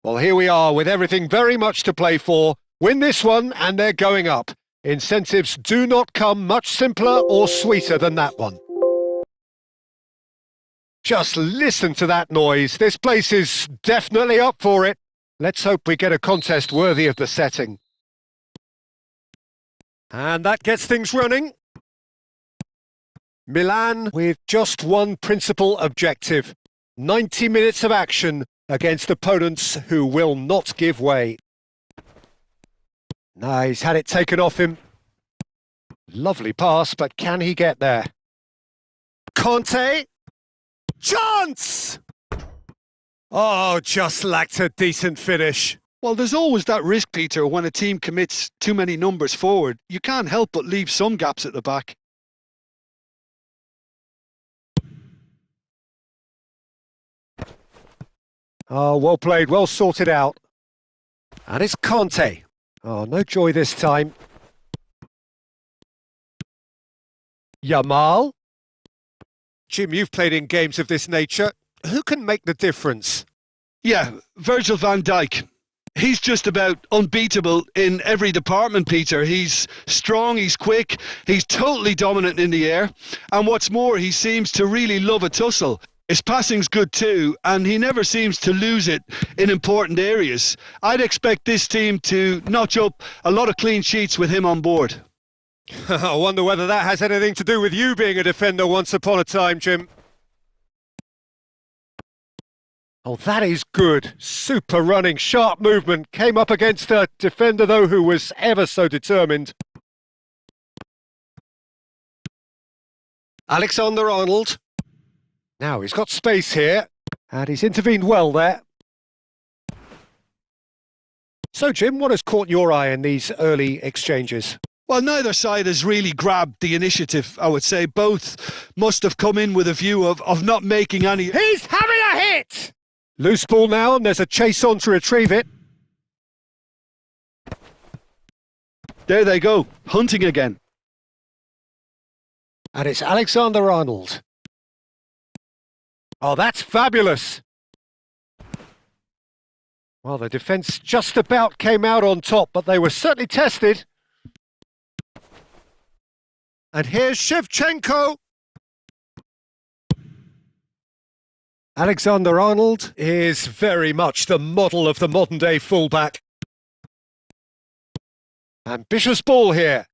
Well, here we are with everything very much to play for. Win this one and they're going up. Incentives do not come much simpler or sweeter than that one. Just listen to that noise. This place is definitely up for it. Let's hope we get a contest worthy of the setting. And that gets things running. Milan with just one principal objective. 90 minutes of action against opponents who will not give way. No, he's had it taken off him. Lovely pass, but can he get there? Conte! Chance! Oh, just lacked a decent finish. Well, there's always that risk, Peter, when a team commits too many numbers forward. You can't help but leave some gaps at the back. Oh, well played, well sorted out. And it's Conte. Oh, no joy this time. Yamal. Jim, you've played in games of this nature. Who can make the difference? Yeah, Virgil van Dijk. He's just about unbeatable in every department, Peter. He's strong, he's quick, he's totally dominant in the air. And what's more, he seems to really love a tussle. His passing's good too, and he never seems to lose it in important areas. I'd expect this team to notch up a lot of clean sheets with him on board. I wonder whether that has anything to do with you being a defender once upon a time, Jim. Oh, that is good. Super running, sharp movement. Came up against a defender, though, who was ever so determined. Alexander-Arnold. Now he's got space here, and he's intervened well there. So, Jim, what has caught your eye in these early exchanges? Well, neither side has really grabbed the initiative, I would say. Both must have come in with a view of not making any... He's having a hit! Loose ball now, and there's a chase on to retrieve it. There they go, hunting again. And it's Alexander-Arnold. Oh, that's fabulous! Well, the defence just about came out on top, but they were certainly tested. And here's Shevchenko. Alexander-Arnold is very much the model of the modern-day fullback. Ambitious ball here.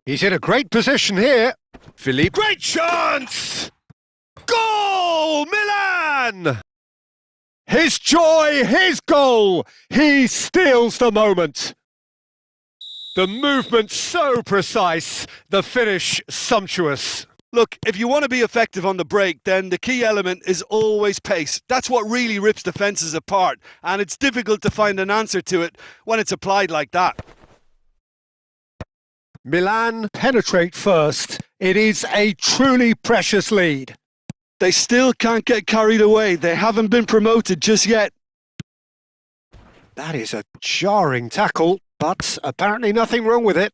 He's in a great position here. Philippe. Great chance! Goal! Milan! His joy, his goal! He steals the moment. The movement so precise, the finish sumptuous. Look, if you want to be effective on the break, then the key element is always pace. That's what really rips defences apart, and it's difficult to find an answer to it when it's applied like that. Milan penetrate first. It is a truly precious lead. They still can't get carried away. They haven't been promoted just yet. That is a jarring tackle, but apparently nothing wrong with it.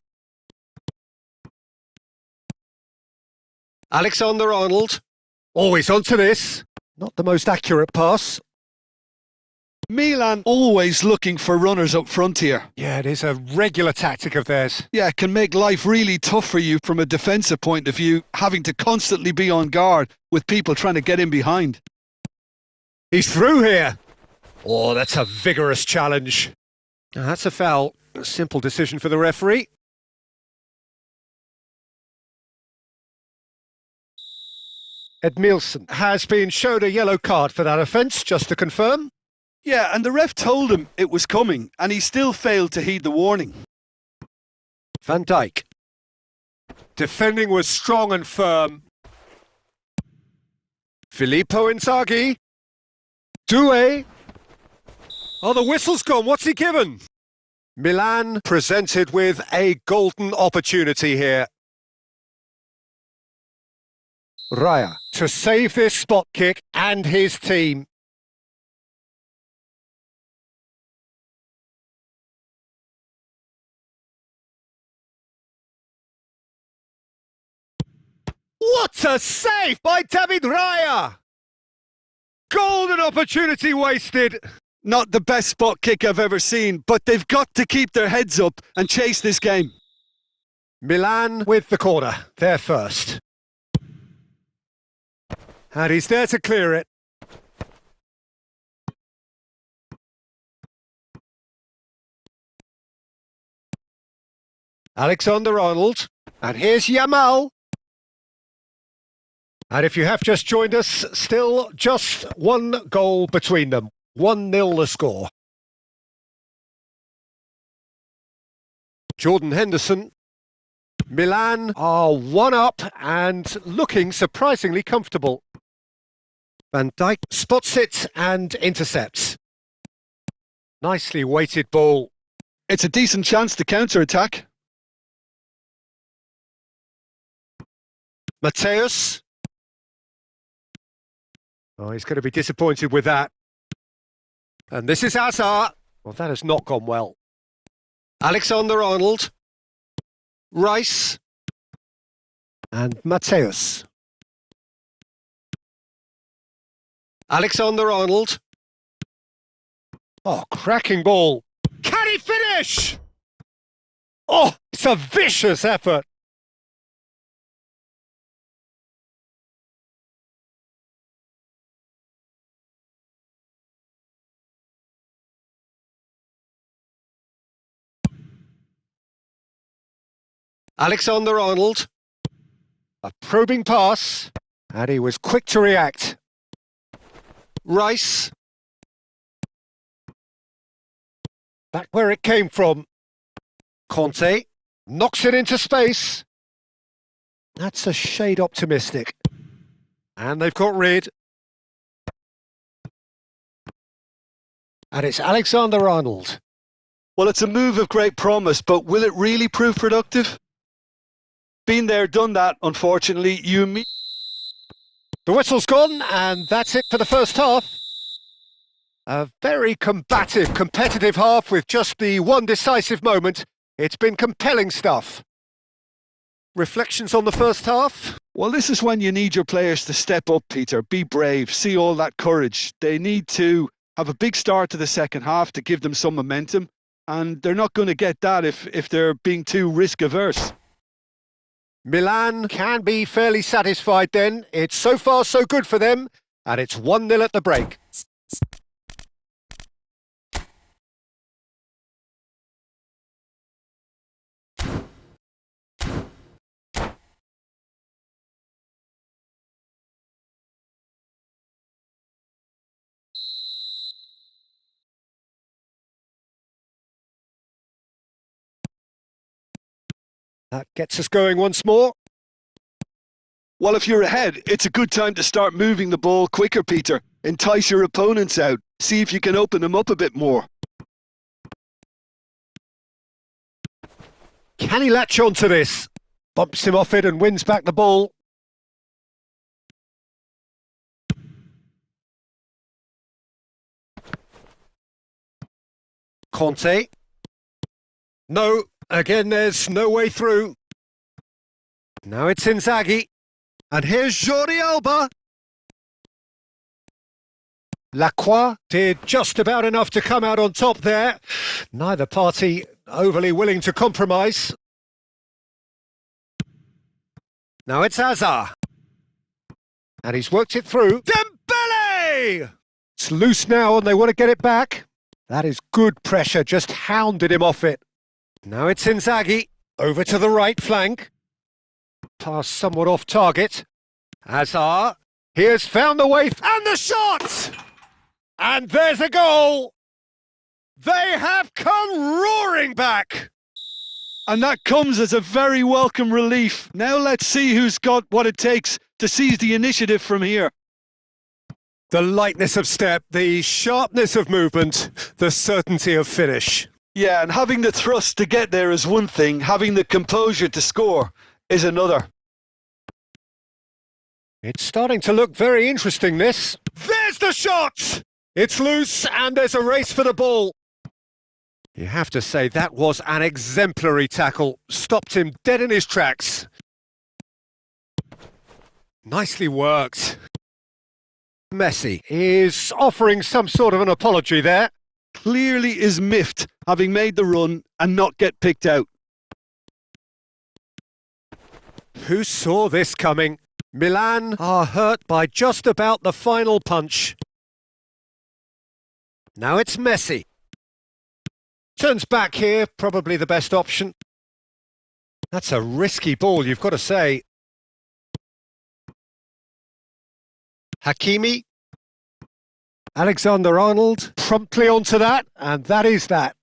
Alexander-Arnold, always onto this. Not the most accurate pass. Milan always looking for runners up front here. Yeah, it is a regular tactic of theirs. Yeah, it can make life really tough for you from a defensive point of view, having to constantly be on guard with people trying to get in behind. He's through here. Oh, that's a vigorous challenge. That's a foul. A simple decision for the referee. Edmilson has been showed a yellow card for that offence, just to confirm. Yeah, and the ref told him it was coming, and he still failed to heed the warning. Van Dijk. Defending was strong and firm. Filippo Inzaghi. Doué. Oh, the whistle's gone. What's he given? Milan presented with a golden opportunity here. Raya to save this spot kick and his team. What a save by David Raya! Golden opportunity wasted. Not the best spot kick I've ever seen, but they've got to keep their heads up and chase this game. Milan with the corner, there first. And he's there to clear it. Alexander-Arnold. And here's Yamal. And if you have just joined us, still just one goal between them. 1-0 the score. Jordan Henderson. Milan are 1 up and looking surprisingly comfortable. Van Dijk spots it and intercepts. Nicely weighted ball. It's a decent chance to counter-attack. Mateus. Oh, he's going to be disappointed with that. And this is Hazard. Well, that has not gone well. Alexander-Arnold. Rice. And Mateus. Alexander-Arnold. Oh, cracking ball. Can he finish? Oh, it's a vicious effort. Alexander-Arnold. A probing pass. And he was quick to react. Rice. Back where it came from. Conte knocks it into space. That's a shade optimistic. And they've got rid. And it's Alexander-Arnold. Well, it's a move of great promise, but will it really prove productive? Been there, done that, unfortunately. The whistle's gone, and that's it for the first half. A very combative, competitive half with just the one decisive moment. It's been compelling stuff. Reflections on the first half? Well, this is when you need your players to step up, Peter. Be brave, see all that courage. They need to have a big start to the second half to give them some momentum, and they're not going to get that if they're being too risk-averse. Milan can be fairly satisfied then. It's so far so good for them, and it's 1-0 at the break. That gets us going once more. Well, if you're ahead, it's a good time to start moving the ball quicker, Peter. Entice your opponents out. See if you can open them up a bit more. Can he latch on to this? Bumps him off it and wins back the ball. Conte. No, again there's no way through. Now it's Inzaghi. And here's Jordi Alba. Lacroix did just about enough to come out on top there. Neither party overly willing to compromise. Now it's Hazard. And he's worked it through. Dembele! It's loose now and they want to get it back. That is good pressure, just hounded him off it. Now it's Inzaghi. Over to the right flank. Pass somewhat off target. Hazard. He has found the way. And the shot! And there's a goal! They have come roaring back! And that comes as a very welcome relief. Now let's see who's got what it takes to seize the initiative from here. The lightness of step, the sharpness of movement, the certainty of finish. Yeah, and having the thrust to get there is one thing. Having the composure to score is another. It's starting to look very interesting, this. There's the shot! It's loose and there's a race for the ball. You have to say that was an exemplary tackle. Stopped him dead in his tracks. Nicely worked. Messi is offering some sort of an apology there. clearly is miffed, having made the run and not get picked out. Who saw this coming? Milan are hurt by just about the final punch. Now it's Messi. Turns back here, probably the best option. That's a risky ball, you've got to say. Hakimi. Alexander-Arnold promptly onto that, and that is that.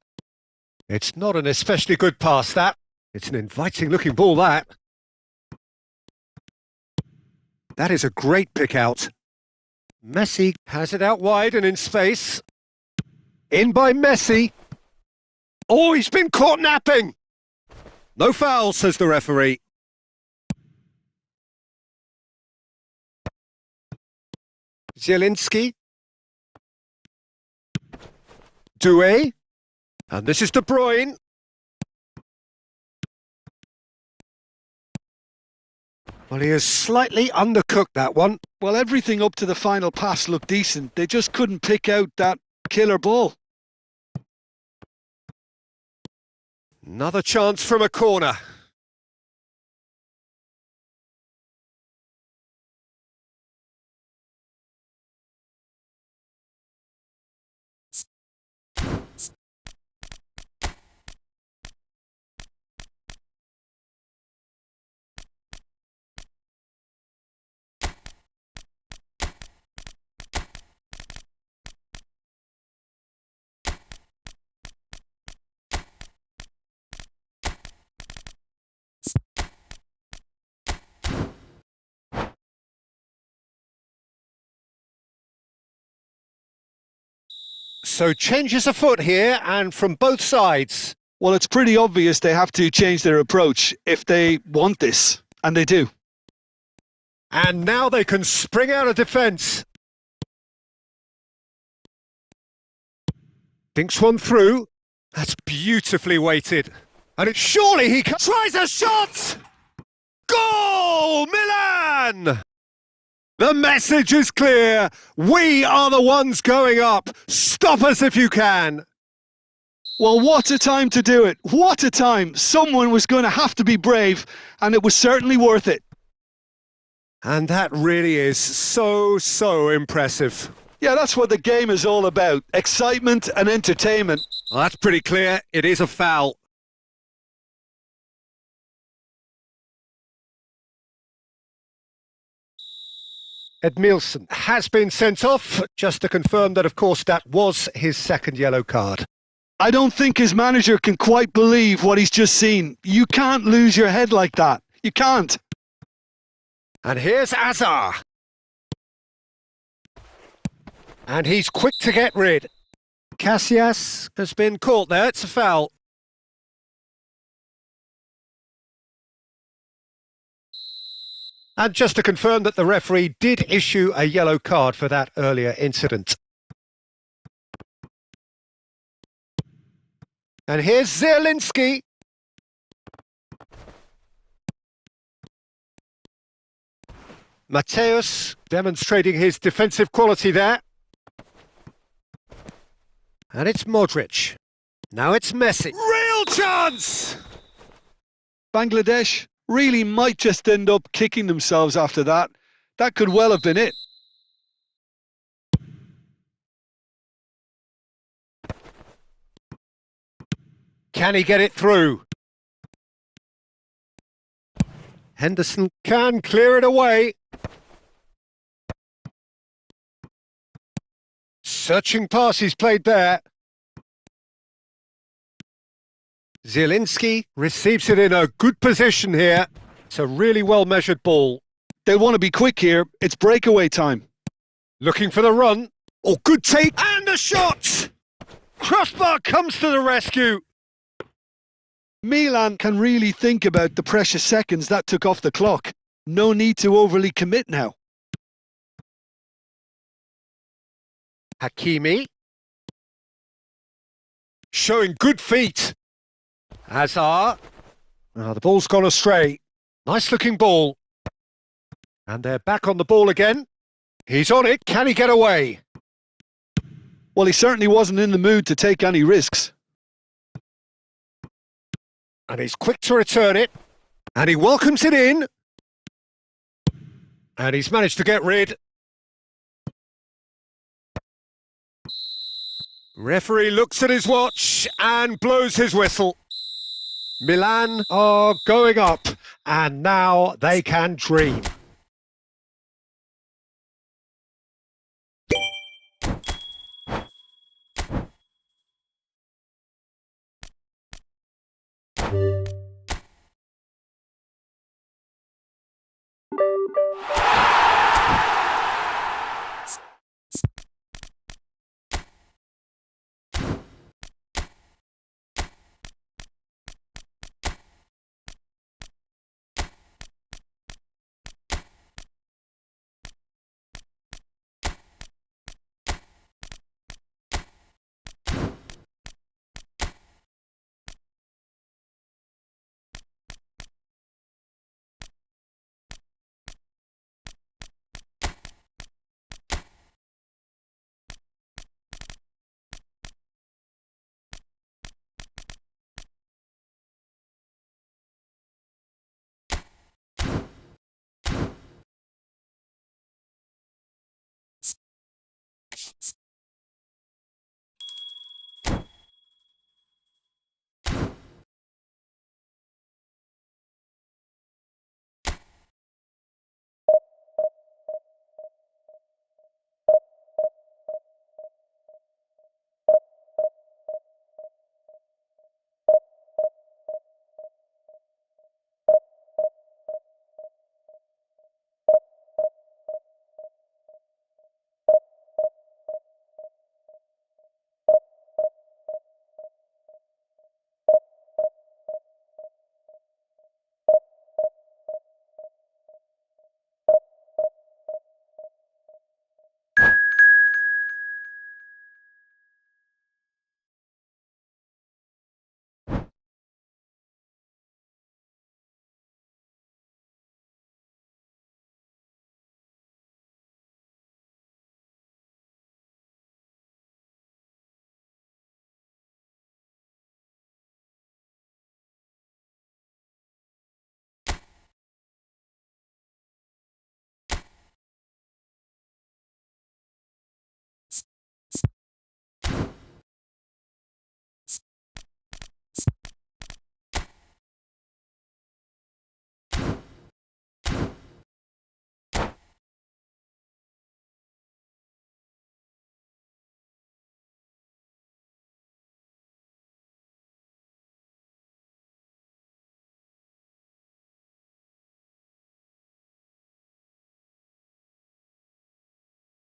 It's not an especially good pass, that. It's an inviting-looking ball, that. That is a great pick-out. Messi has it out wide and in space. In by Messi. Oh, he's been caught napping! No foul, says the referee. Zielinski. Doué. And this is De Bruyne. Well, he has slightly undercooked that one. Well, everything up to the final pass looked decent. They just couldn't pick out that killer ball. Another chance from a corner. So changes afoot here, and from both sides. Well, it's pretty obvious they have to change their approach if they want this, and they do. And now they can spring out of defence. Dinks one through. That's beautifully weighted. And it's surely he tries a shot! Goal, Milan! The message is clear. We are the ones going up. Stop us if you can. Well, what a time to do it. What a time. Someone was going to have to be brave, and it was certainly worth it. And that really is so impressive. Yeah, that's what the game is all about. Excitement and entertainment. Well, that's pretty clear. It is a foul. Edmilson has been sent off, just to confirm that, of course, that was his second yellow card. I don't think his manager can quite believe what he's just seen. You can't lose your head like that. You can't. And here's Azar. And he's quick to get rid. Casillas has been caught there. It's a foul. And just to confirm that the referee did issue a yellow card for that earlier incident. And here's Zielinski. Mateus demonstrating his defensive quality there. And it's Modric. Now it's Messi. Real chance! Bangladesh really might just end up kicking themselves after that. That could well have been it. Can he get it through? Henderson can clear it away. Searching pass he's played there. Zielinski receives it in a good position here. It's a really well-measured ball. They want to be quick here. It's breakaway time. Looking for the run. Oh, good take. And a shot! Crossbar comes to the rescue. Milan can really think about the precious seconds that took off the clock. No need to overly commit now. Hakimi. Showing good feet. Hazard. Oh, the ball's gone astray. Nice looking ball. And they're back on the ball again. He's on it. Can he get away? Well, he certainly wasn't in the mood to take any risks. And he's quick to return it. And he welcomes it in. And he's managed to get rid. Referee looks at his watch and blows his whistle. Milan are going up, and now they can dream.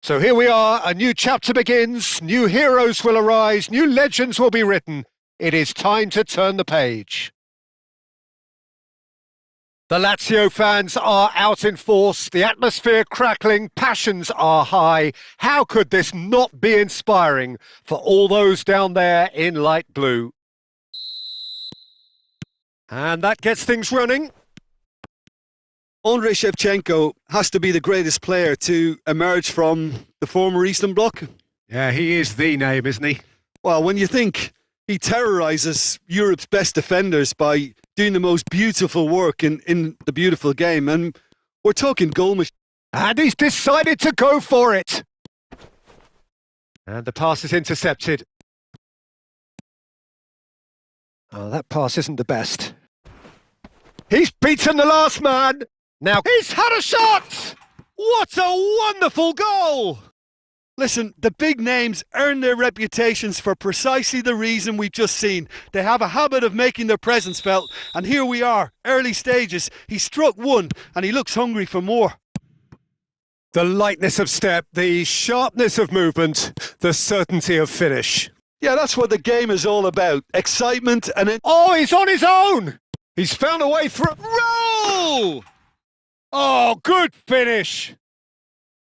So here we are, a new chapter begins, new heroes will arise, new legends will be written. It is time to turn the page. The Lazio fans are out in force, the atmosphere crackling, passions are high. How could this not be inspiring for all those down there in light blue? And that gets things running. Andrei Shevchenko has to be the greatest player to emerge from the former Eastern Bloc. Yeah, he is the name, isn't he? Well, when you think he terrorises Europe's best defenders by doing the most beautiful work in the beautiful game, and we're talking goal machine. And he's decided to go for it. And the pass is intercepted. Oh, that pass isn't the best. He's beaten the last man. Now he's had a shot! What a wonderful goal! Listen, the big names earn their reputations for precisely the reason we've just seen. They have a habit of making their presence felt, and here we are, early stages. He struck one, and he looks hungry for more. The lightness of step, the sharpness of movement, the certainty of finish. Yeah, that's what the game is all about. Excitement and... Oh, he's on his own! He's found a way through... Roll! Oh, good finish!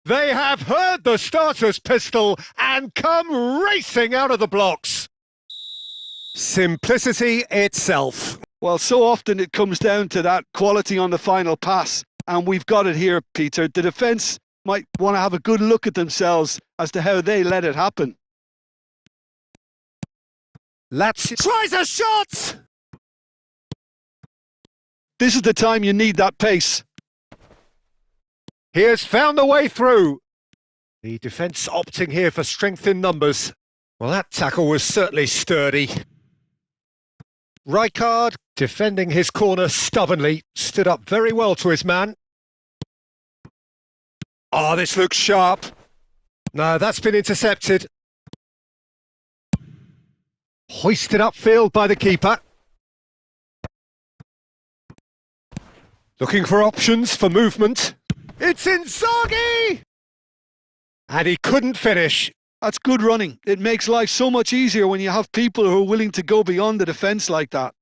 They have heard the starter's pistol and come racing out of the blocks. Simplicity itself. Well, so often it comes down to that quality on the final pass, and we've got it here, Peter. The defence might want to have a good look at themselves as to how they let it happen. Lazio tries a shot! This is the time you need that pace. He has found the way through. The defence opting here for strength in numbers. Well, that tackle was certainly sturdy. Rijkaard, defending his corner stubbornly, stood up very well to his man. Oh, this looks sharp. No, that's been intercepted. Hoisted upfield by the keeper. Looking for options for movement. It's Inzaghi! And he couldn't finish. That's good running. It makes life so much easier when you have people who are willing to go beyond the defence like that.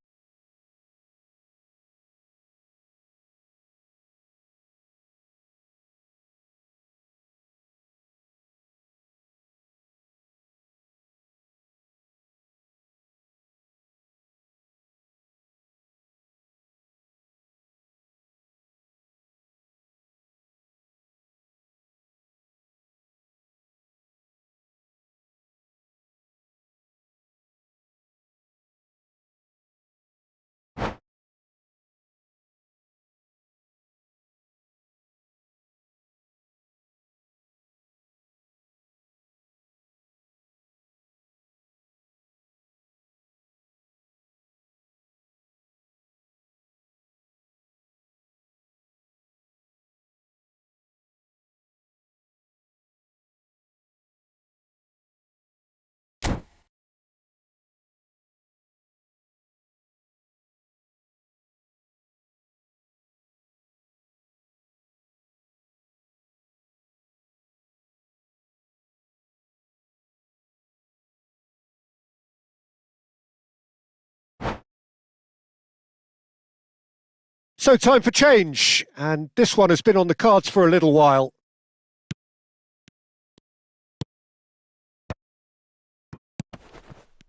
So time for change, and this one has been on the cards for a little while.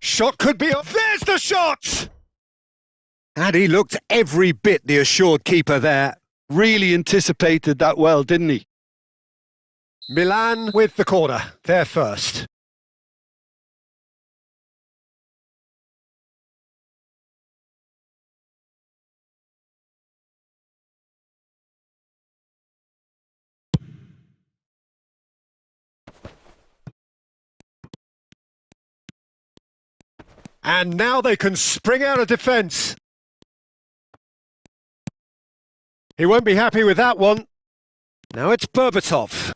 Shot could be off. There's the shot! And he looked every bit the assured keeper there. Really anticipated that well, didn't he? Milan with the corner, there first. And now they can spring out of defence. He won't be happy with that one. Now it's Berbatov.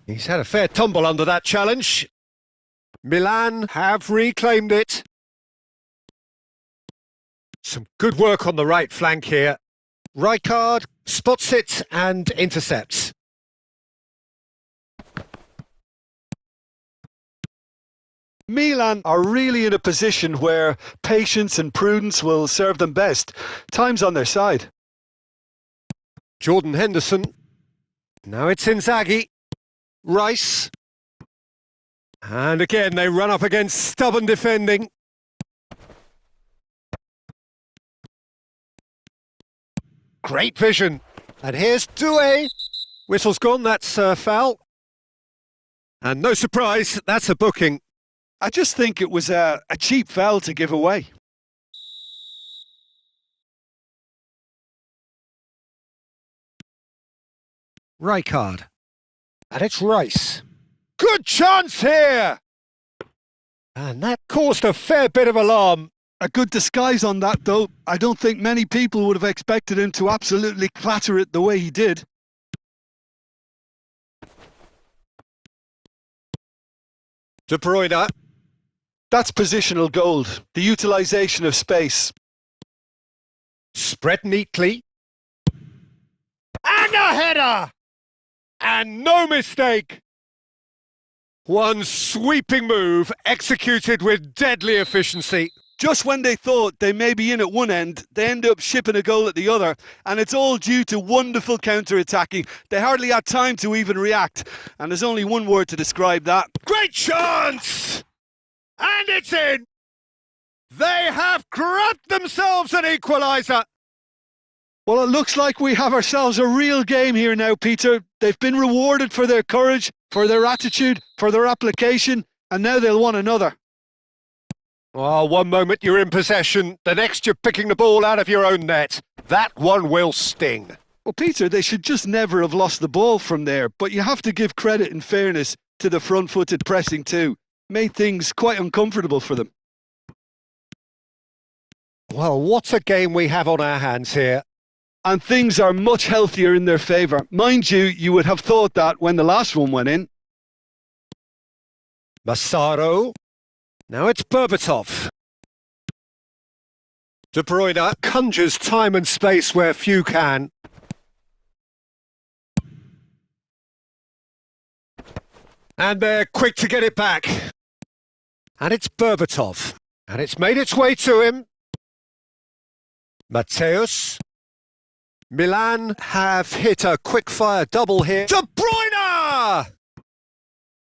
He's had a fair tumble under that challenge. Milan have reclaimed it. Some good work on the right flank here. Rijkaard spots it and intercepts. Milan are really in a position where patience and prudence will serve them best. Time's on their side. Jordan Henderson. Now it's Inzaghi. Rice. And again they run up against stubborn defending. Great vision. And here's Doué. Whistle's gone, that's a foul. And no surprise, that's a booking. I just think it was a cheap foul to give away. Rijkaard. And it's Rice. Good chance here! And that caused a fair bit of alarm. A good disguise on that, though. I don't think many people would have expected him to absolutely clatter it the way he did. De Bruyne. That's positional gold, the utilisation of space. Spread neatly. And a header! And no mistake! One sweeping move executed with deadly efficiency. Just when they thought they may be in at one end, they end up shipping a goal at the other, and it's all due to wonderful counter-attacking. They hardly had time to even react, and there's only one word to describe that. Great chance! And it's in! They have grabbed themselves an equaliser! Well, it looks like we have ourselves a real game here now, Peter. They've been rewarded for their courage, for their attitude, for their application, and now they'll want another. Oh, one moment you're in possession, the next you're picking the ball out of your own net. That one will sting. Well, Peter, they should just never have lost the ball from there, but you have to give credit and fairness to the front-footed pressing too. Made things quite uncomfortable for them. Well, what a game we have on our hands here. And things are much healthier in their favour. Mind you, you would have thought that when the last one went in. Massaro. Now it's Berbatov. De Bruyne conjures time and space where few can. And they're quick to get it back. And it's Berbatov. And it's made its way to him. Mateus. Milan have hit a quick-fire double here. De Bruyne!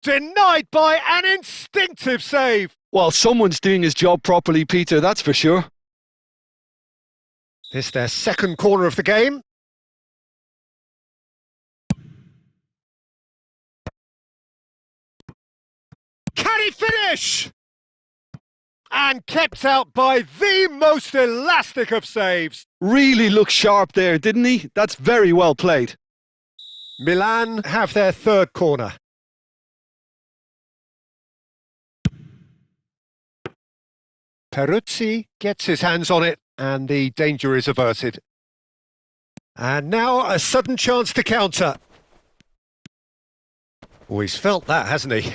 Denied by an instinctive save. Well, someone's doing his job properly, Peter, that's for sure. This their second corner of the game. Can he finish? And kept out by the most elastic of saves. Really looked sharp there, didn't he? That's very well played. Milan have their third corner. Peruzzi gets his hands on it and the danger is averted. And now a sudden chance to counter. Oh, he's felt that, hasn't he?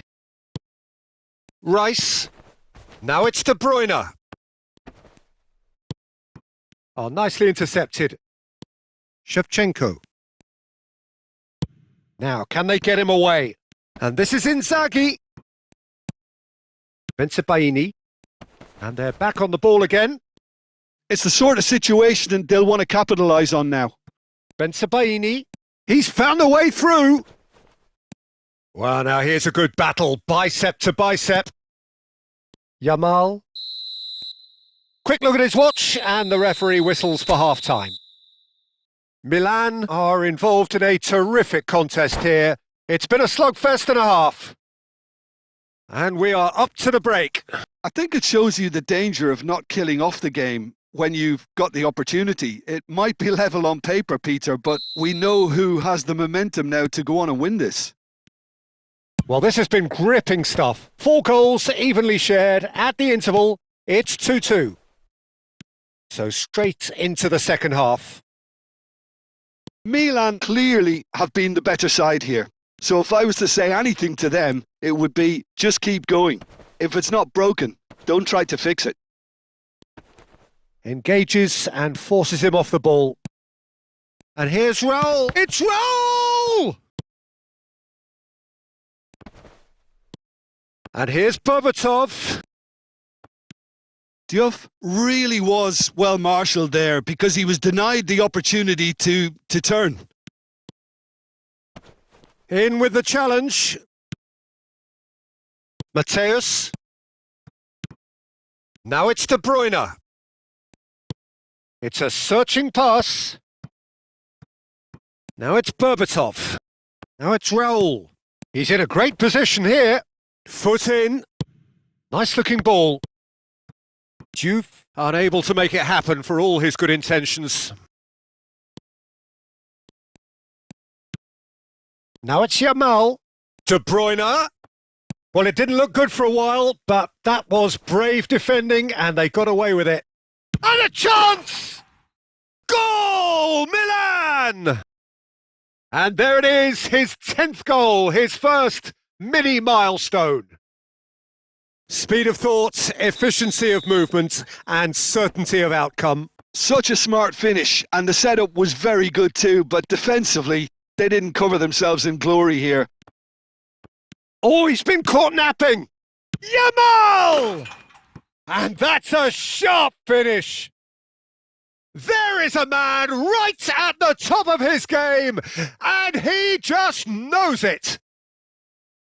Rice. Now it's De Bruyne. Oh, nicely intercepted. Shevchenko. Now, can they get him away? And this is Inzaghi. Bensebaini. And they're back on the ball again. It's the sort of situation that they'll want to capitalise on now. Bensebaini. He's found a way through. Well, now here's a good battle, bicep to bicep. Yamal. Quick look at his watch, and the referee whistles for half-time. Milan are involved in a terrific contest here. It's been a slugfest and a half. And we are up to the break. I think it shows you the danger of not killing off the game when you've got the opportunity. It might be level on paper, Peter, but we know who has the momentum now to go on and win this. Well, this has been gripping stuff. 4 goals evenly shared at the interval. It's 2-2. So straight into the second half. Milan clearly have been the better side here. So if I was to say anything to them, it would be just keep going. If it's not broken, don't try to fix it. Engages and forces him off the ball. And here's Raul. It's Raul! And here's Berbatov. Diouf really was well marshalled there because he was denied the opportunity to turn. In with the challenge. Mateus. Now it's De Bruyne. It's a searching pass. Now it's Berbatov. Now it's Raul. He's in a great position here. Foot in. Nice looking ball. Diouf unable to make it happen for all his good intentions. Now it's Yamal. De Bruyne. Well, it didn't look good for a while, but that was brave defending and they got away with it. And a chance! Goal! Milan! And there it is, his 10th goal, his first mini milestone. Speed of thought, efficiency of movement, and certainty of outcome. Such a smart finish, and the setup was very good too, but defensively, they didn't cover themselves in glory here. Oh, he's been caught napping! Yamal! And that's a sharp finish. There is a man right at the top of his game, and he just knows it.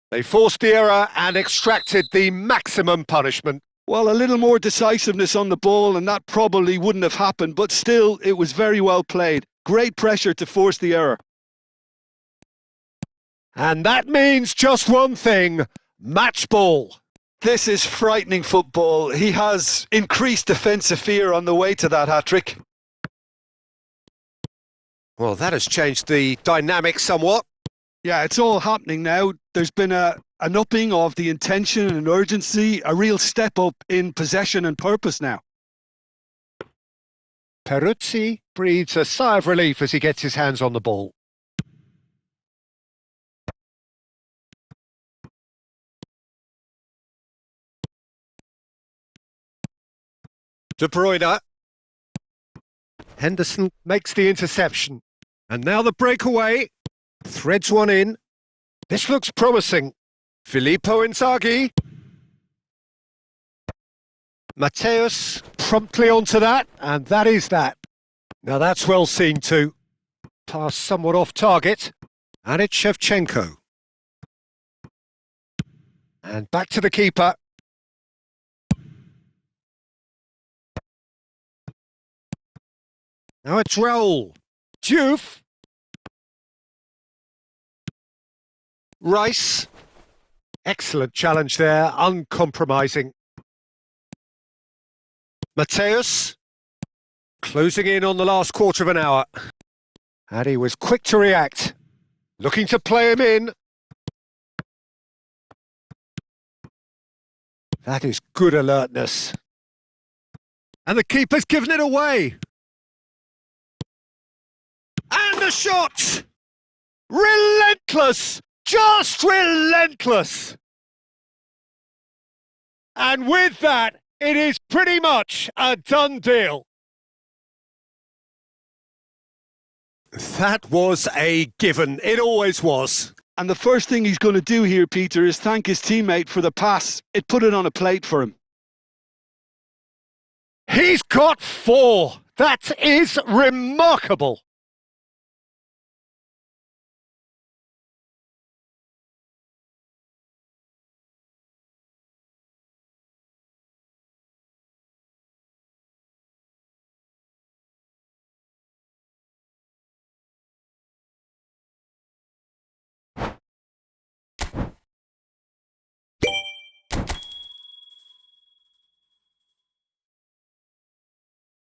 They forced the error and extracted the maximum punishment. Well, a little more decisiveness on the ball and that probably wouldn't have happened, but still, it was very well played. Great pressure to force the error. And that means just one thing, match ball. This is frightening football. He has increased defensive fear on the way to that hat-trick. Well, that has changed the dynamic somewhat. Yeah, it's all happening now. There's been an upping of the intention and urgency, a real step up in possession and purpose now. Peruzzi breathes a sigh of relief as he gets his hands on the ball. De Bruyne. Henderson makes the interception. And now the breakaway. Threads one in. This looks promising. Filippo Inzaghi. Mateus promptly onto that, and that is that. Now that's well seen too. Pass somewhat off target. And it's Shevchenko. And back to the keeper. Now it's Raul. Diouf. Rice. Excellent challenge there, uncompromising. Mateus. Closing in on the last quarter of an hour. And he was quick to react. Looking to play him in. That is good alertness. And the keeper's given it away. And the shot! Relentless! Just relentless! And with that, it is pretty much a done deal. That was a given. It always was. And the first thing he's going to do here, Peter, is thank his teammate for the pass. It put it on a plate for him. He's got 4. That is remarkable.